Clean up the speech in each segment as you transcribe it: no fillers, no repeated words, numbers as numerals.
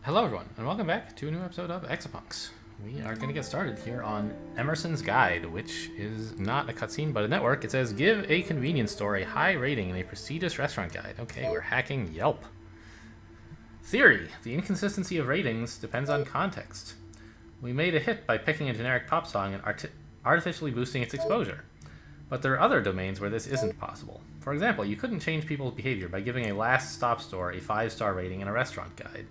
Hello everyone, and welcome back to a new episode of EXAPUNKS. We are going to get started here on Emerson's Guide, which is not a cutscene but a network. It says, give a convenience store a high rating in a prestigious restaurant guide. Okay, we're hacking Yelp. Theory. The inconsistency of ratings depends on context. We made a hit by picking a generic pop song and artificially boosting its exposure. But there are other domains where this isn't possible. For example, you couldn't change people's behavior by giving a last stop store a 5-star rating in a restaurant guide.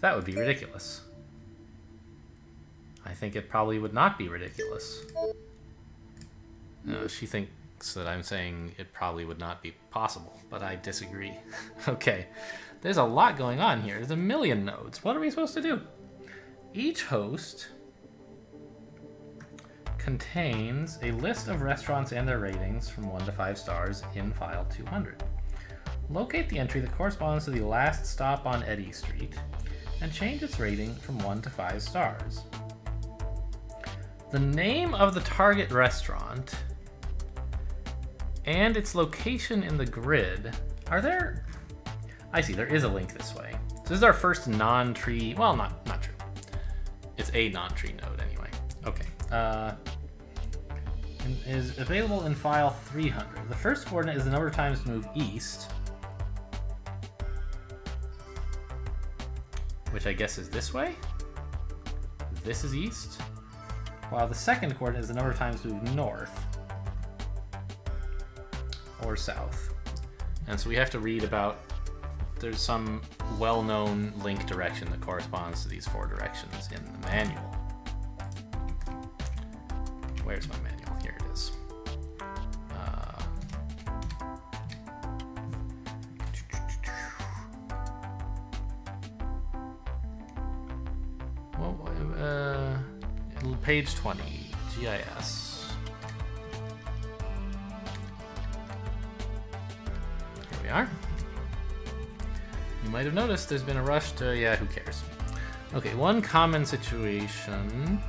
That would be ridiculous. I think it probably would not be ridiculous. She thinks that I'm saying it probably would not be possible, but I disagree. Okay, there's a lot going on here. There's a million nodes. What are we supposed to do? Each host contains a list of restaurants and their ratings from 1 to 5 stars in file 200. Locate the entry that corresponds to the last stop on Eddy Street and change its rating from 1 to 5 stars. The name of the target restaurant and its location in the grid are there. I see, there is a link this way. So this is our first non-tree, well, not true. It's a non-tree node anyway. Okay. Is available in file 300. The first coordinate is the number of times to move east, which I guess is this way. This is east. While the second coordinate is the number of times to move north or south. And so we have to read about, there's some well-known link direction that corresponds to these 4 directions in the manual. Where's my manual? Here it is. Page 20, GIS. Here we are. You might have noticed there's been a rush to, yeah, who cares? Okay, one common system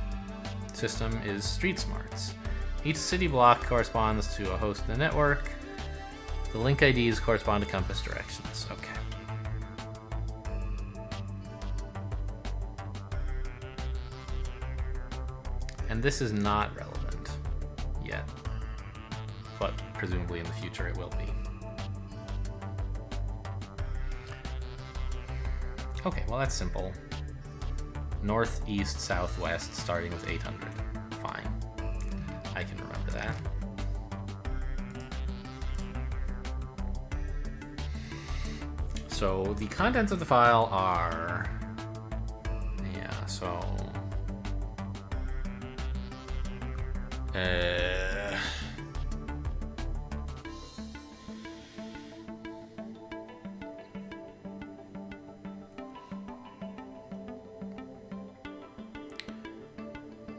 is street smarts. Each city block corresponds to a host in the network. The link IDs correspond to compass directions. Okay. And this is not relevant yet, but presumably in the future it will be. Okay, well that's simple. North, east, southwest, starting with 800. Fine. I can remember that. So the contents of the file are, yeah, so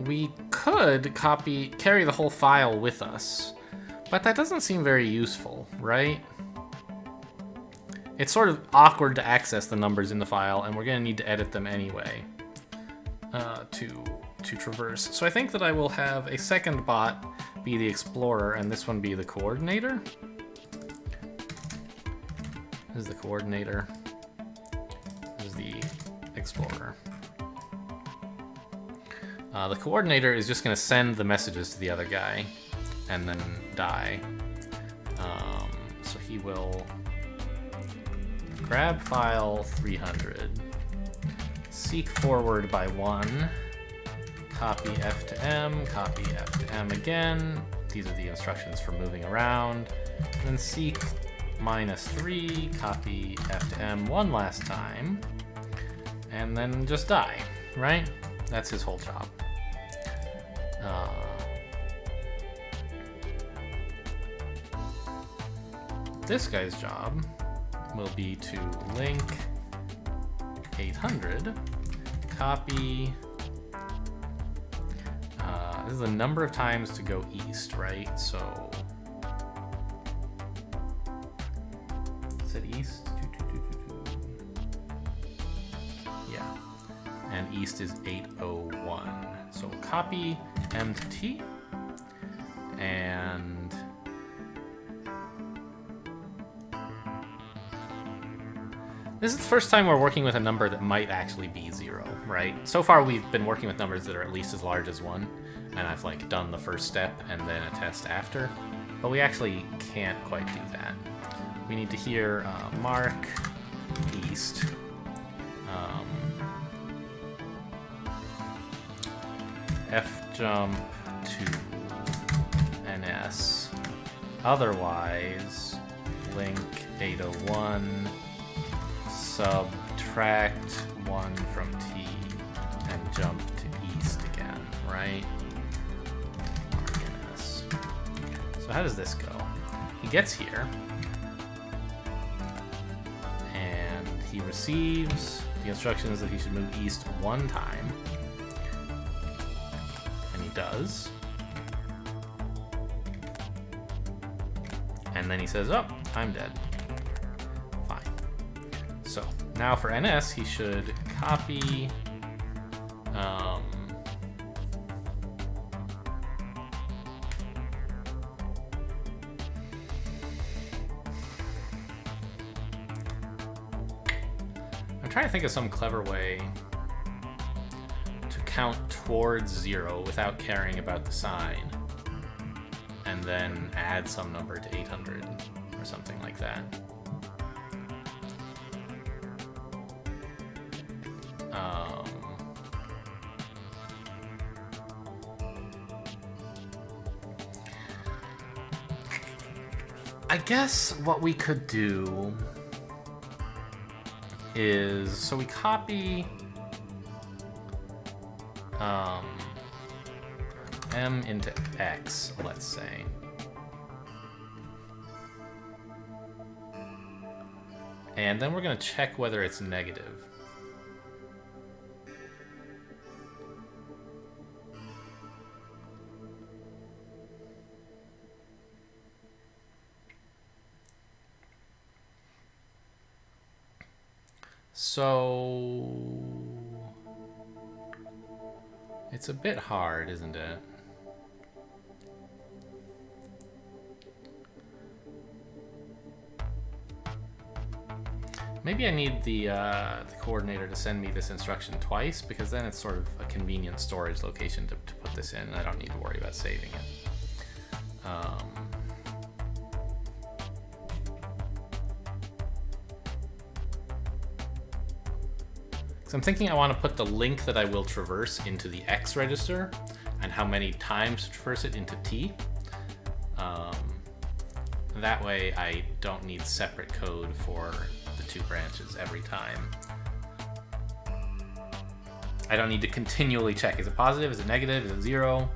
we could carry the whole file with us, but that doesn't seem very useful, right? It's sort of awkward to access the numbers in the file, and we're going to need to edit them anyway to traverse. So I think that I will have a second bot be the explorer and this one be the coordinator. This is the coordinator. This is the explorer. The coordinator is just going to send the messages to the other guy and then die. So he will grab file 300, seek forward by 1, copy F to M, copy F to M again. These are the instructions for moving around. Then seek -3, copy F to M one last time, and then just die, right? That's his whole job. This guy's job will be to link 800, copy, this is the number of times to go east, right? So, is it east? Yeah, and east is 801. So we'll copy M to T, and This is the first time we're working with a number that might actually be 0, right? So far we've been working with numbers that are at least as large as 1, and I've like done the first step and then a test after, but we actually can't quite do that. We need to hear mark east. F jump to NS. Otherwise, link 801, subtract 1 from T, and jump to east again, right? Mark NS. So how does this go? He gets here, and he receives the instructions that he should move east 1 time. Does. And then he says, oh, I'm dead. Fine. So now for NS, he should copy I'm trying to think of some clever way count towards 0 without caring about the sign, and then add some number to 800 or something like that. I guess what we could do is, so we copy M into X, let's say. And then we're going to check whether it's negative. So it's a bit hard, isn't it? Maybe I need the coordinator to send me this instruction twice, because then it's sort of a convenient storage location to put this in, and I don't need to worry about saving it. So I'm thinking I want to put the link that I will traverse into the X register, and how many times to traverse it into T. That way I don't need separate code for the 2 branches every time. I don't need to continually check, is it positive, is it negative, is it 0?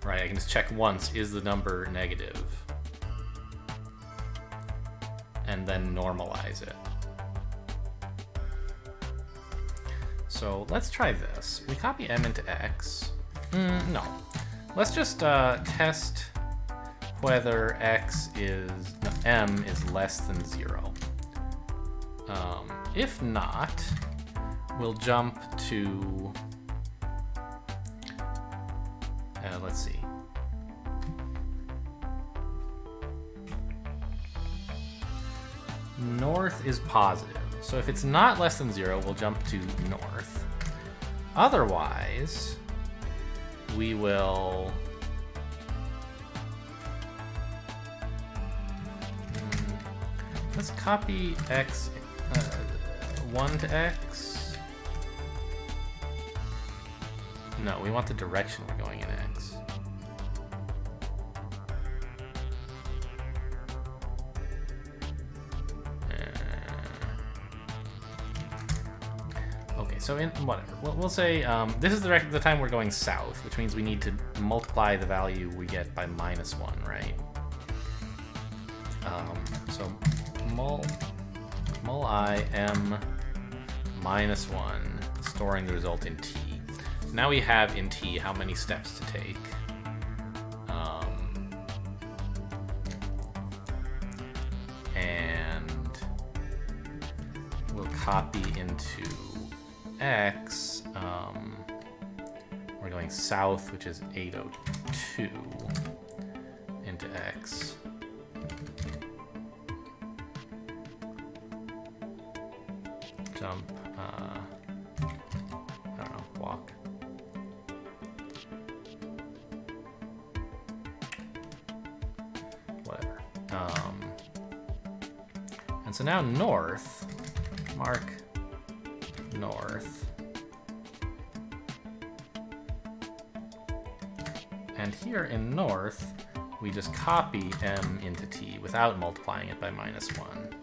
Right, I can just check once, is the number negative? And then normalize it. So let's try this. We copy M into X. No. Let's just test whether M is less than 0. If not, we'll jump to, let's see. North is positive. So if it's not less than 0, we'll jump to north. Otherwise, we will let's copy X 1 to X. No, we want the direction we're going in X. Okay, so in whatever, we'll say this is the time we're going south, which means we need to multiply the value we get by -1, right? So mul I M -1, storing the result in T. Now we have in T how many steps to take. And we'll copy into X. We're going south, which is 802, into X. jump, I don't know, walk. Whatever. And so now north, mark north. And here in north, we just copy m into t without multiplying it by -1.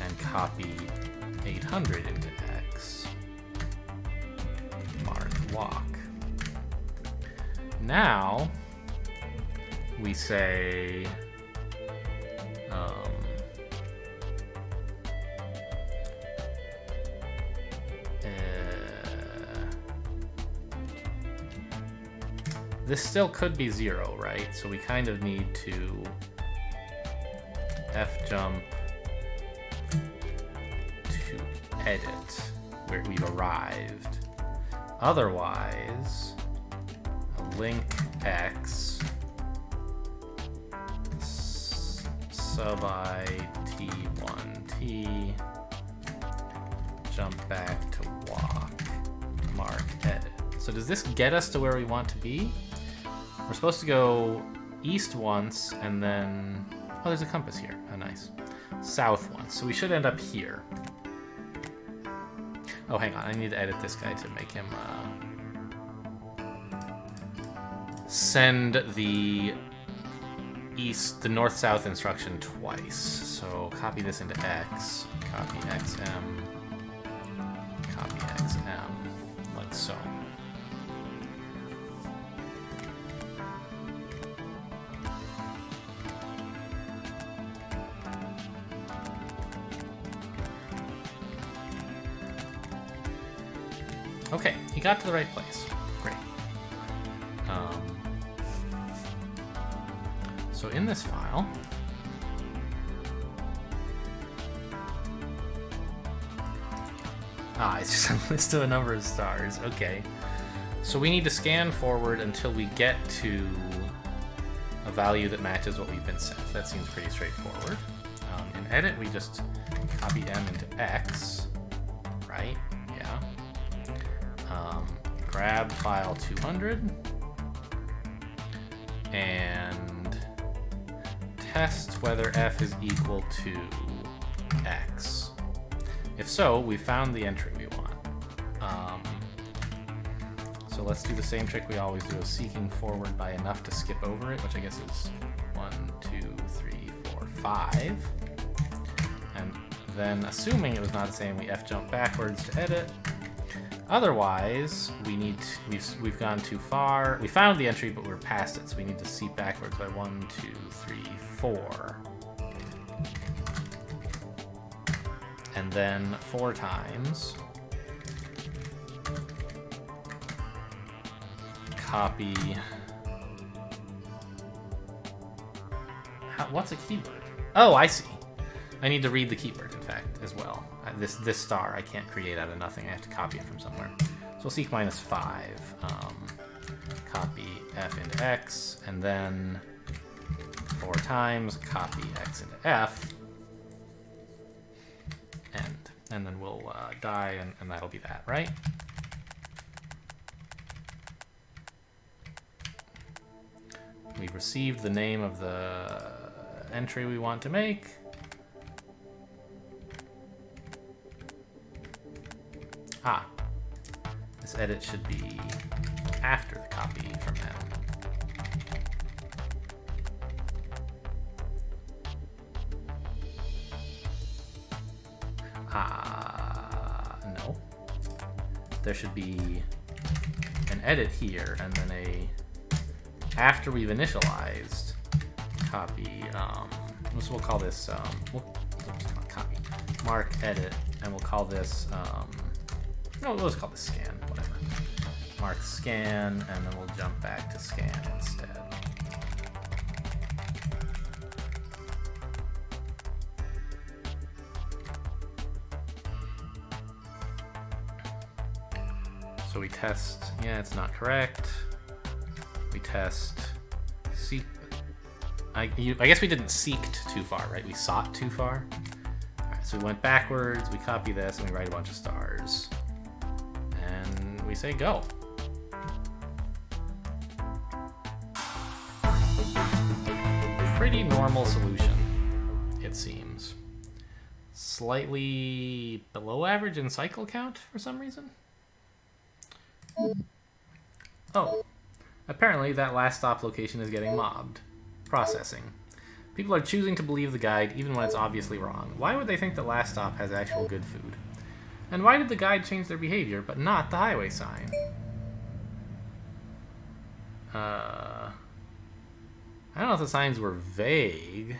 And copy 800 into x. Mark walk. Now, we say, this still could be 0, right? So we kind of need to f-jump to edit where we've arrived. Otherwise, link x sub I t1t, jump back to walk, mark edit. So does this get us to where we want to be? We're supposed to go east once and then, oh, there's a compass here. Oh, nice. South once. So we should end up here. Oh, hang on. I need to edit this guy to make him send the north-south instruction twice. So copy this into x, copy xm, copy xm, like so. Okay, he got to the right place. Great. So in this file, it's just a list of a number of stars. Okay. So we need to scan forward until we get to a value that matches what we've been sent. That seems pretty straightforward. In edit, we just copy m into x, right? Yeah. Grab file 200 and test whether f is equal to x. If so, we found the entry we want. So let's do the same trick we always do of seeking forward by enough to skip over it, which I guess is 1, 2, 3, 4, 5. And then, assuming it was not the same, we f-jump backwards to edit. Otherwise, we've gone too far. We found the entry, but we're past it, so we need to seek backwards by 1, 2, 3, 4. And then 4 times. Copy. What's a keyword? Oh, I see. I need to read the keyword, in fact, as well. This star I can't create out of nothing. I have to copy it from somewhere. So we'll seek -5. Copy f into x, and then 4 times copy x into f, and then we'll die, and that'll be that, right? We've received the name of the entry we want to make. This edit should be after the copy from M. No. There should be an edit here, and then after we've initialized, copy, so we'll call this, copy, mark edit, and we'll call this, no, we'll just call this scan, whatever. Mark scan, and then we'll jump back to scan instead. So we test, yeah, it's not correct. We test seek. I guess we didn't seek too far, right? We sought too far. All right, so So we went backwards, we copy this, and we write a bunch of stars. And we say go. Pretty normal solution, it seems. Slightly below average in cycle count for some reason. Oh, apparently that last stop location is getting mobbed. Processing. People are choosing to believe the guide even when it's obviously wrong. Why would they think the last stop has actual good food? And why did the guide change their behavior but not the highway sign? I don't know if the signs were vague.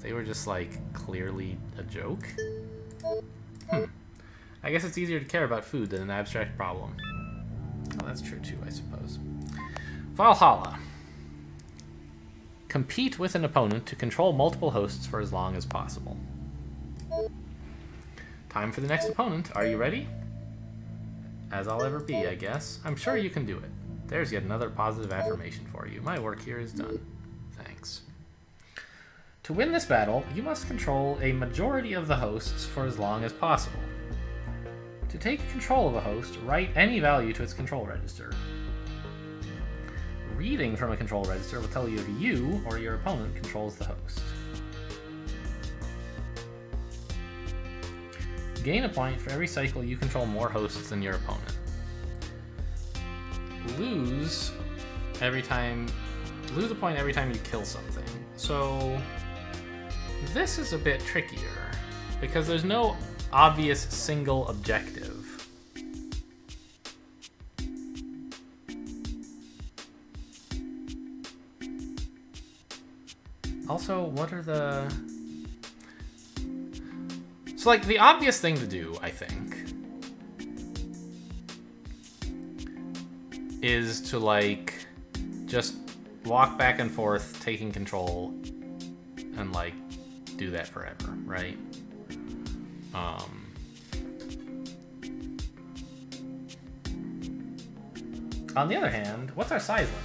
They were just, like, clearly a joke. I guess it's easier to care about food than an abstract problem. Oh, that's true too, I suppose. Valhalla. Compete with an opponent to control multiple hosts for as long as possible. Time for the next opponent. Are you ready? As I'll ever be, I guess. I'm sure you can do it. There's yet another positive affirmation for you. My work here is done. Thanks. To win this battle, you must control a majority of the hosts for as long as possible. To take control of a host, write any value to its control register. Reading from a control register will tell you if you or your opponent controls the host. Gain a point for every cycle you control more hosts than your opponent. Lose a point every time you kill something. So this is a bit trickier because there's no obvious single objective. Also, what are the... So, like, the obvious thing to do, I think, is to, like, just walk back and forth, taking control, and, like, do that forever, right? On the other hand, what's our size limit?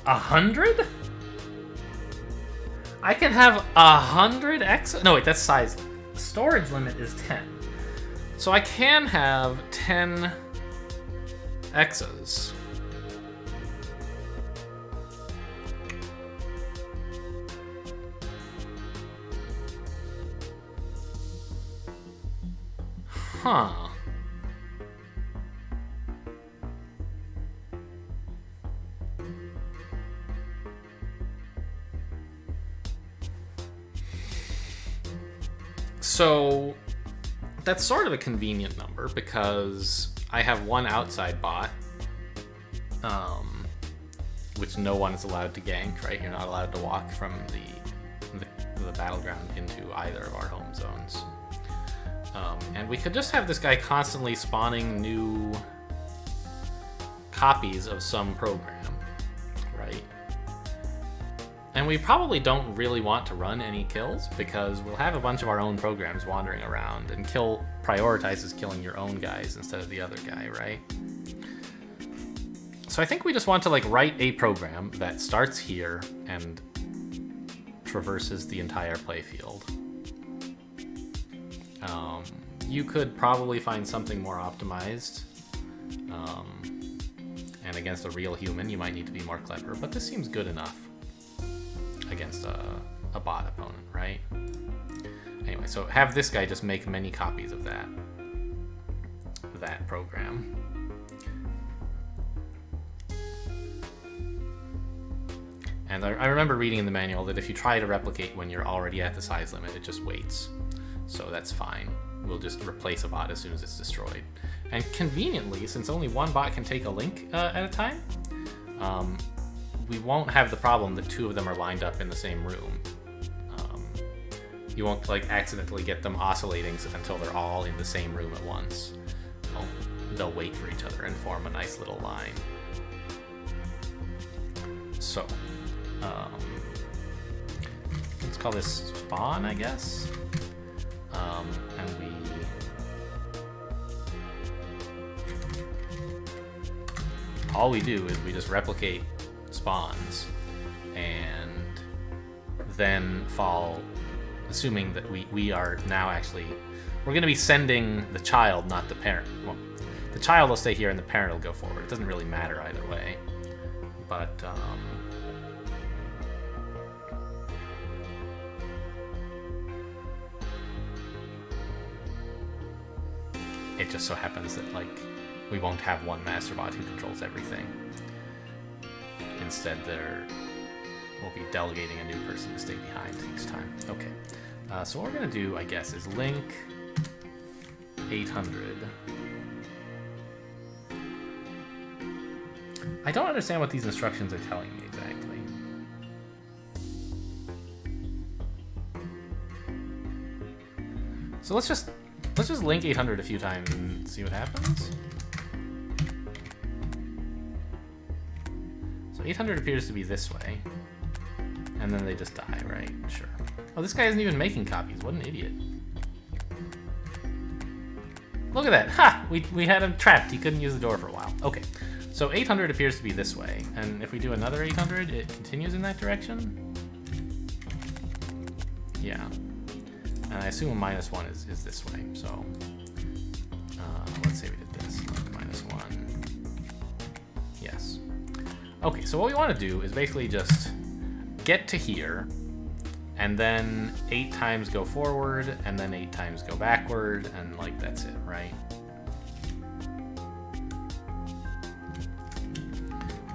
100? I can have 100 X. No, wait, that's size limit. Storage limit is 10. So I can have 10 X's. Huh. So that's sort of a convenient number because I have one outside bot, which no one is allowed to gank, right? You're not allowed to walk from the battleground into either of our home zones. And we could just have this guy constantly spawning new copies of some program, right? And we probably don't really want to run any kills because we'll have a bunch of our own programs wandering around, and kill prioritizes killing your own guys instead of the other guy, right? So I think we just want to like write a program that starts here and traverses the entire playfield. You could probably find something more optimized. And against a real human, you might need to be more clever, but this seems good enough against a bot opponent, right? Anyway, so have this guy just make many copies of that program. And I remember reading in the manual that if you try to replicate when you're already at the size limit, it just waits. So that's fine. We'll just replace a bot as soon as it's destroyed. And conveniently, since only one bot can take a link at a time, we won't have the problem that two of them are lined up in the same room. You won't like accidentally get them oscillating until they're all in the same room at once. They'll wait for each other and form a nice little line. So, let's call this spawn, I guess. And all we do is we just replicate spawns and then fall assuming that we are now actually... We're going to be sending the child, not the parent. Well, the child will stay here and the parent will go forward. It doesn't really matter either way. But, it just so happens that, like, we won't have one masterbot who controls everything. Instead, we'll be delegating a new person to stay behind each time. Okay. So what we're going to do, I guess, is link 800. I don't understand what these instructions are telling me exactly. So let's just link 800 a few times and see what happens. So 800 appears to be this way. And then they just die, right? Sure. Oh, this guy isn't even making copies. What an idiot. Look at that. Ha! We had him trapped. He couldn't use the door for a while. Okay. So 800 appears to be this way. And if we do another 800, it continues in that direction? Yeah. And I assume a -1 is this way. So let's say we did this. -1. Yes. Okay, so what we want to do is basically just get to here, and then 8 times go forward, and then 8 times go backward, and like that's it, right?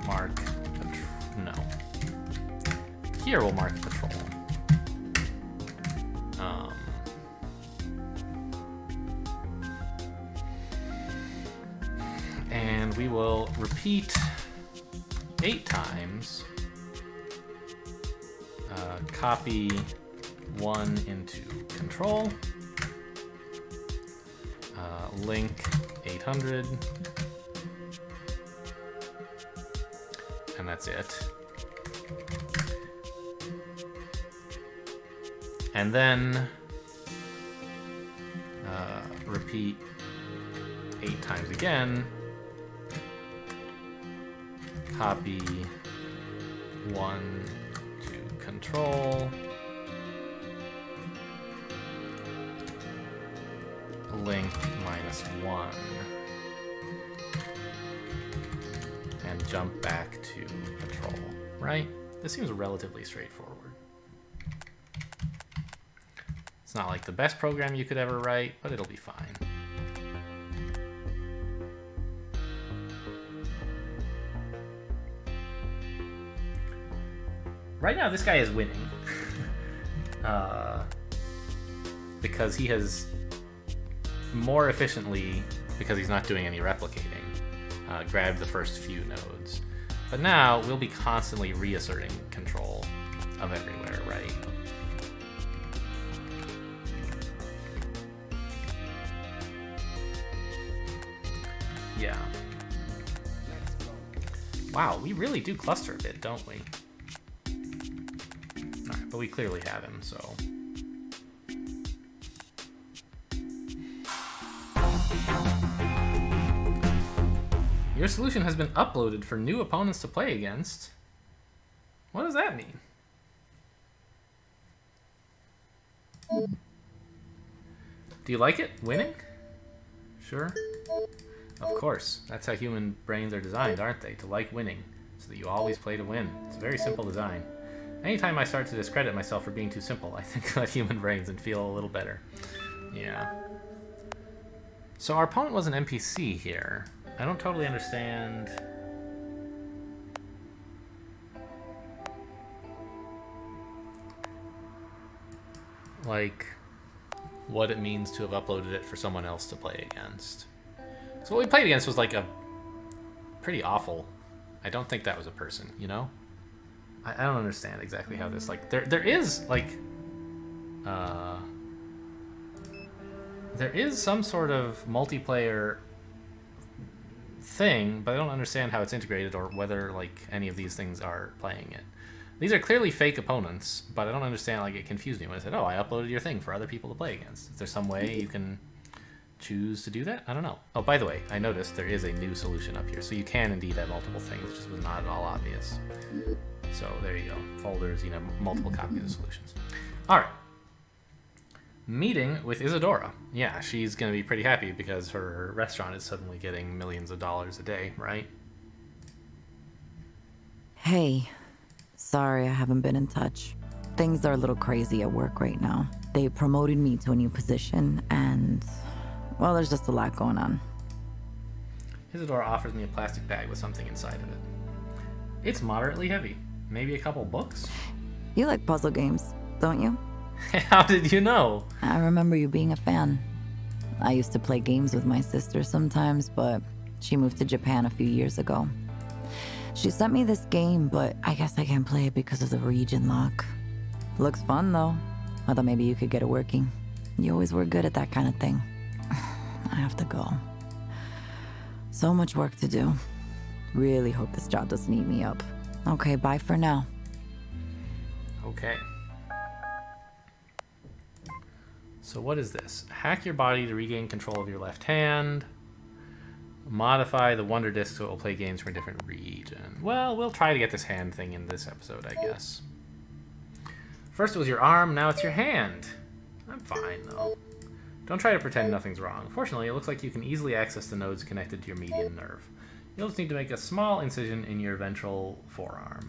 Mark, no. Here we'll mark patrol. And we will repeat 8 times. Copy 1 into control. Link 800. And that's it. And then repeat 8 times again. Copy 1 to control. Link -1. And jump back to patrol, right? This seems relatively straightforward. It's not like the best program you could ever write, but it'll be fine. Right now, this guy is winning. Because he has more efficiently, because he's not doing any replicating, grabbed the first few nodes. But now, we'll be constantly reasserting control of everywhere, right? Yeah. Wow, we really do cluster a bit, don't we? Alright, but we clearly have him, so... Your solution has been uploaded for new opponents to play against. What does that mean? Do you like it? Winning? Sure. Of course. That's how human brains are designed, aren't they? To like winning, so that you always play to win. It's a very simple design. Anytime I start to discredit myself for being too simple, I think about human brains and feel a little better. Yeah. So our opponent was an NPC here. I don't totally understand... like, what it means to have uploaded it for someone else to play against. So what we played against was like a pretty awful... I don't think that was a person, you know? I don't understand exactly how this, like, there is, like, there is some sort of multiplayer thing, but I don't understand how it's integrated or whether, like, any of these things are playing it. These are clearly fake opponents, but I don't understand, like, it confused me when I said, oh, I uploaded your thing for other people to play against. Is there some way you can choose to do that? I don't know. Oh, by the way, I noticed there is a new solution up here, so you can indeed have multiple things. It just was not at all obvious. So there you go. Folders, you know, multiple copies of solutions. All right. Meeting with Isadora. Yeah, she's going to be pretty happy because her restaurant is suddenly getting millions of dollars a day, right? Hey, sorry I haven't been in touch. Things are a little crazy at work right now. They promoted me to a new position and, well, there's just a lot going on. Isadora offers me a plastic bag with something inside of it. It's moderately heavy. Maybe a couple books? You like puzzle games, don't you? How did you know? I remember you being a fan. I used to play games with my sister sometimes, but she moved to Japan a few years ago. She sent me this game, but I guess I can't play it because of the region lock. Looks fun, though. I thought maybe you could get it working. You always were good at that kind of thing. I have to go. So much work to do. Really hope this job doesn't eat me up. Okay, bye for now. Okay. So what is this? Hack your body to regain control of your left hand. Modify the Wonder Disc so it will play games from a different region. Well, we'll try to get this hand thing in this episode, I guess. First it was your arm, now it's your hand. I'm fine, though. Don't try to pretend nothing's wrong. Fortunately, it looks like you can easily access the nodes connected to your median nerve. You'll just need to make a small incision in your ventral forearm.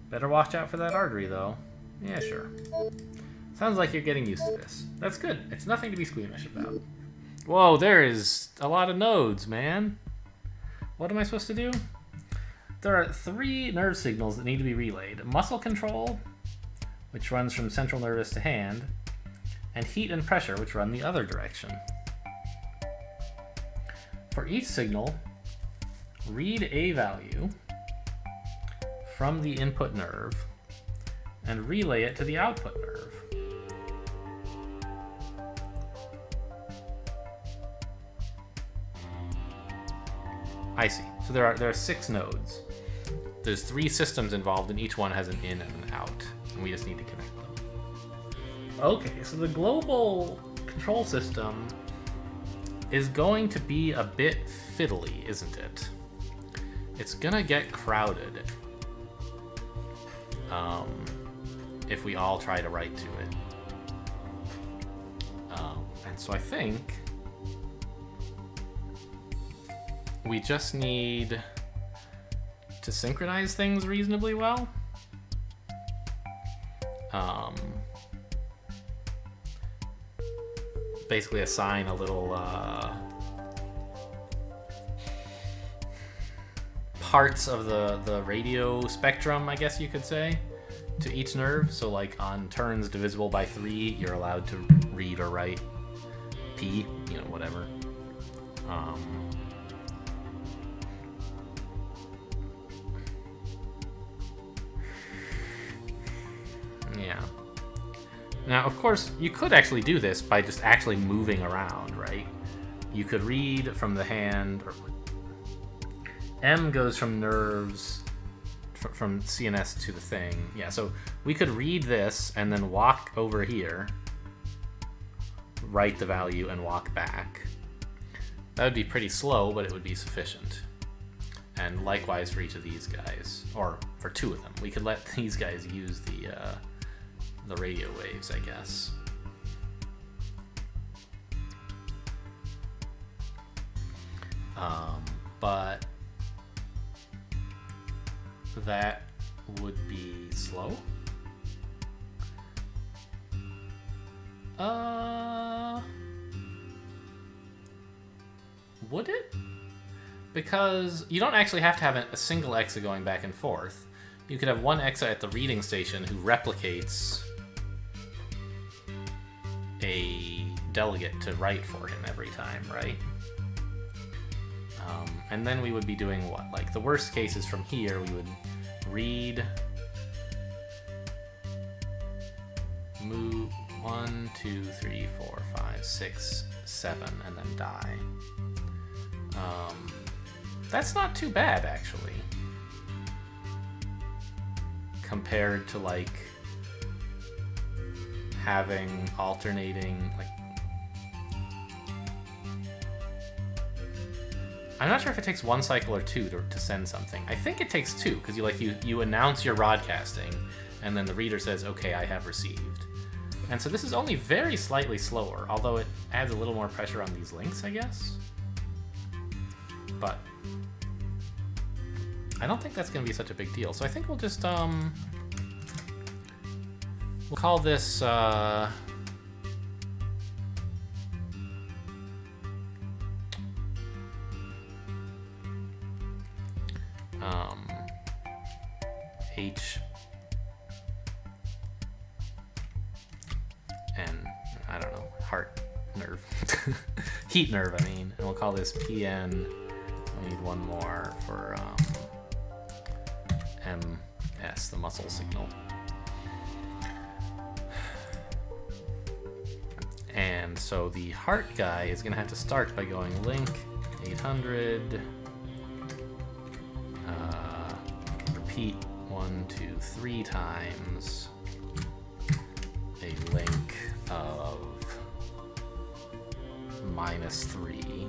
Better watch out for that artery, though. Yeah, sure. Sounds like you're getting used to this. That's good. It's nothing to be squeamish about. Whoa, there is a lot of nodes, man. What am I supposed to do? There are 3 nerve signals that need to be relayed. Muscle control, which runs from central nervous to hand, and heat and pressure, which run the other direction. For each signal, read a value from the input nerve and relay it to the output nerve. I see. So there are 6 nodes. There's 3 systems involved, and each one has an in and an out, and we just need to connect them. Okay, so the global control system is going to be a bit fiddly, isn't it? It's gonna get crowded if we all try to write to it. And so I think we just need to synchronize things reasonably well. Basically assign a little parts of the radio spectrum, I guess you could say, to each nerve. So like on turns divisible by 3, you're allowed to read or write P, you know, whatever. Yeah. Now, of course, you could actually do this by just actually moving around, right? You could read from the hand, or M goes from nerves, from CNS to the thing. Yeah, so we could read this and then walk over here, write the value, and walk back. That would be pretty slow, but it would be sufficient. And likewise for each of these guys, or for 2 of them. We could let these guys use the radio waves, I guess. But that would be slow. Would it? Because you don't actually have to have a single EXA going back and forth. You could have one EXA at the reading station who replicates a delegate to write for him every time, right? And then we would be doing what? Like, the worst case is from here, we would read, move 1, 2, 3, 4, 5, 6, 7, and then die. That's not too bad, actually. Compared to, like, having alternating, like, I'm not sure if it takes 1 cycle or 2 to send something. I think it takes 2, because you announce your broadcasting, and then the reader says, okay, I have received. And so this is only very slightly slower, although it adds a little more pressure on these links, I guess. But I don't think that's going to be such a big deal. So I think we'll just, we'll call this, H and I don't know, heart nerve, heat nerve, I mean, and we'll call this PN. We need one more for MS, the muscle signal. And so the heart guy is gonna have to start by going link 800, repeat 1, 2, 3 times a link of -3,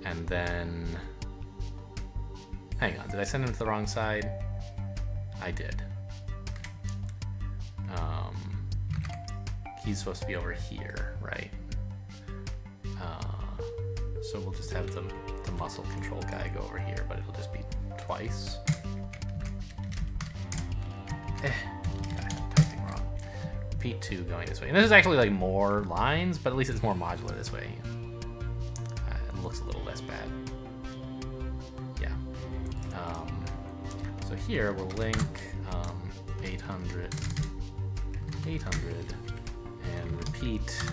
and then hang on, did I send him to the wrong side? I did. He's supposed to be over here, right? So we'll just have the muscle control guy go over here, but it'll just be twice. Typing wrong. Repeat 2 going this way. And this is actually like more lines, but at least it's more modular this way. It looks a little less bad. Yeah. So here we'll link 800, 800, and repeat.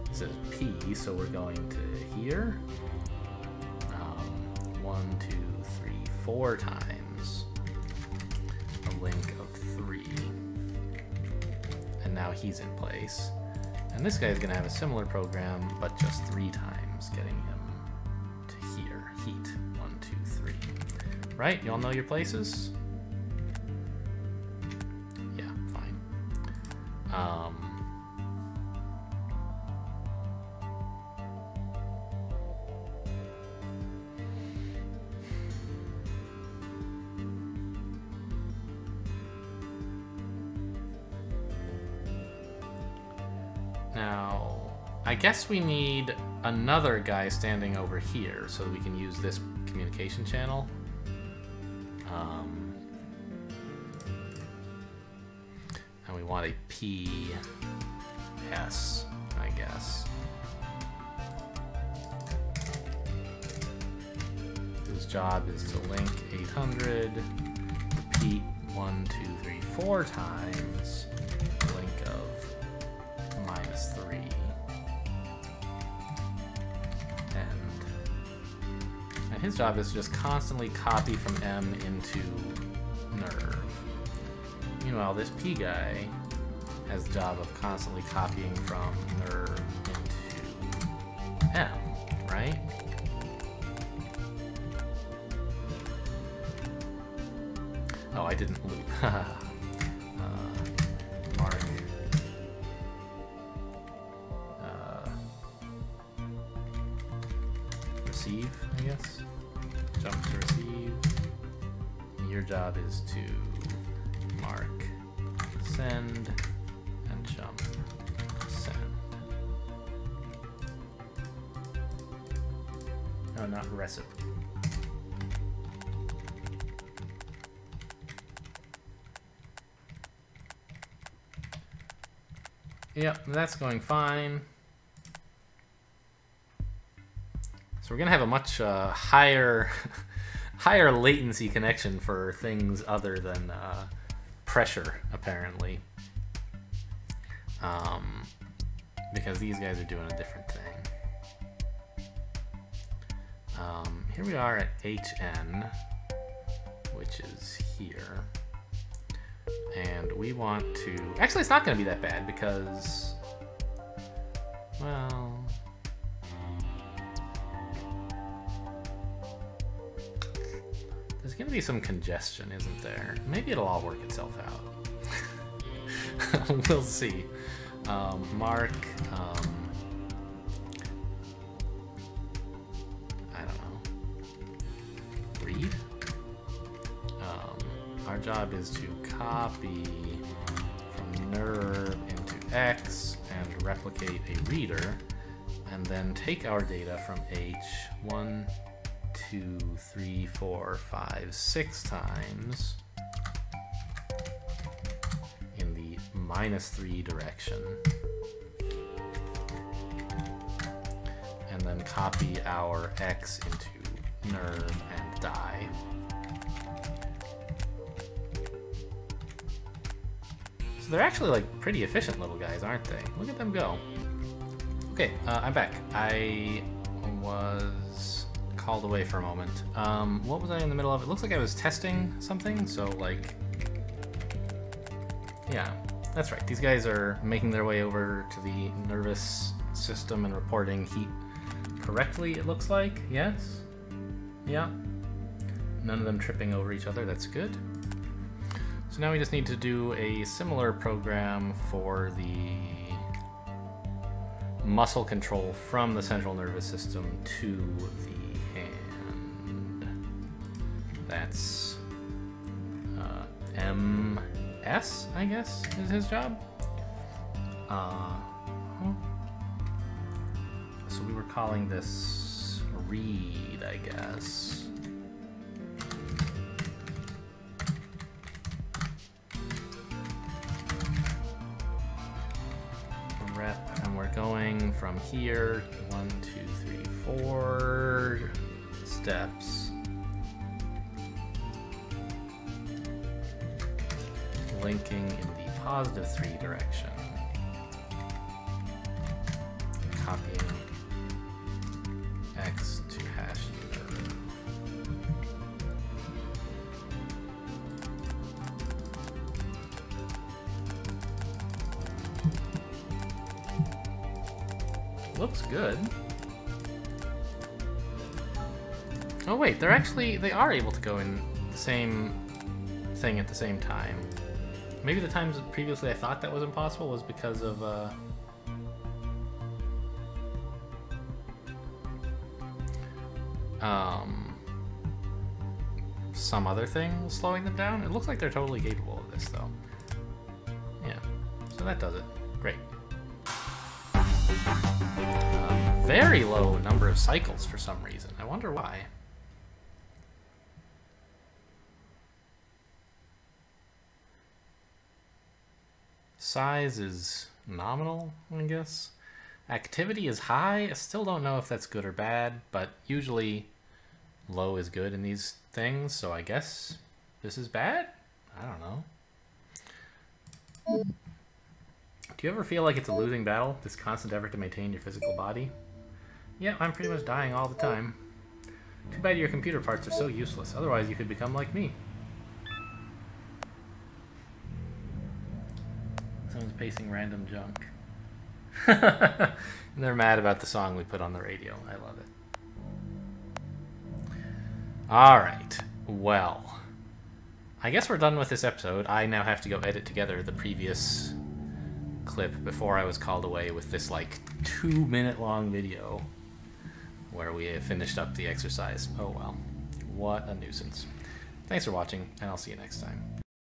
It says P, so we're going to here. 1, 2, 3, 4 times a link of 3. And now he's in place. And this guy's gonna have a similar program, but just 3 times, getting him to here. Heat. 1, 2, 3. Right? You all know your places? Yeah, fine. Now, I guess we need another guy standing over here so that we can use this communication channel. And we want a PS, I guess. Whose job is to link 800, repeat 1, 2, 3, 4 times, link of -3, and his job is to just constantly copy from M into nerve. Meanwhile, this P guy has the job of constantly copying from nerve into M, right? Oh, I didn't loop. Mark. Receive, I guess. Jump to receive. And your job is to mark send and jump send. No, not recipe. Yep, that's going fine. So we're gonna have a much higher higher latency connection for things other than pressure, apparently. Because these guys are doing a different thing. Here we are at HN, which is here. And we want to... Actually, it's not going to be that bad because... Well... There's going to be some congestion, isn't there? Maybe it'll all work itself out. We'll see. Mark... I don't know. Read? our job is to copy from nerve into X and replicate a reader, and then take our data from H 1, 2, 3, 4, 5, 6 times in the -3 direction. And then copy our X into nerve and die. So they're actually like pretty efficient little guys, aren't they? Look at them go. Okay, I'm back. I was called away for a moment. What was I in the middle of? It looks like I was testing something, so like... Yeah, that's right. These guys are making their way over to the nervous system and reporting heat correctly, it looks like. Yes? Yeah. None of them tripping over each other. That's good. So now we just need to do a similar program for the muscle control from the central nervous system to the hand. That's MS, I guess, is his job. So we were calling this read, I guess. Rep, and we're going from here 1, 2, 3, 4 steps, linking in the +3 direction, copying X to hash nerve. Looks good. Oh wait, they are able to go in the same thing at the same time. Maybe the times previously I thought that was impossible was because of some other thing was slowing them down. It looks like they're totally capable of this though. Yeah, so that does it. Great. Very low number of cycles for some reason. I wonder why. Size is nominal, I guess. Activity is high. I still don't know if that's good or bad, but usually low is good in these things, so I guess this is bad? I don't know. Do you ever feel like it's a losing battle, this constant effort to maintain your physical body? Yeah, I'm pretty much dying all the time. Too bad your computer parts are so useless, otherwise you could become like me. Someone's pasting random junk. And they're mad about the song we put on the radio. I love it. Alright, well, I guess we're done with this episode. I now have to go edit together the previous clip before I was called away with this like 2-minute long video where we have finished up the exercise. Oh well, what a nuisance. Thanks for watching, and I'll see you next time.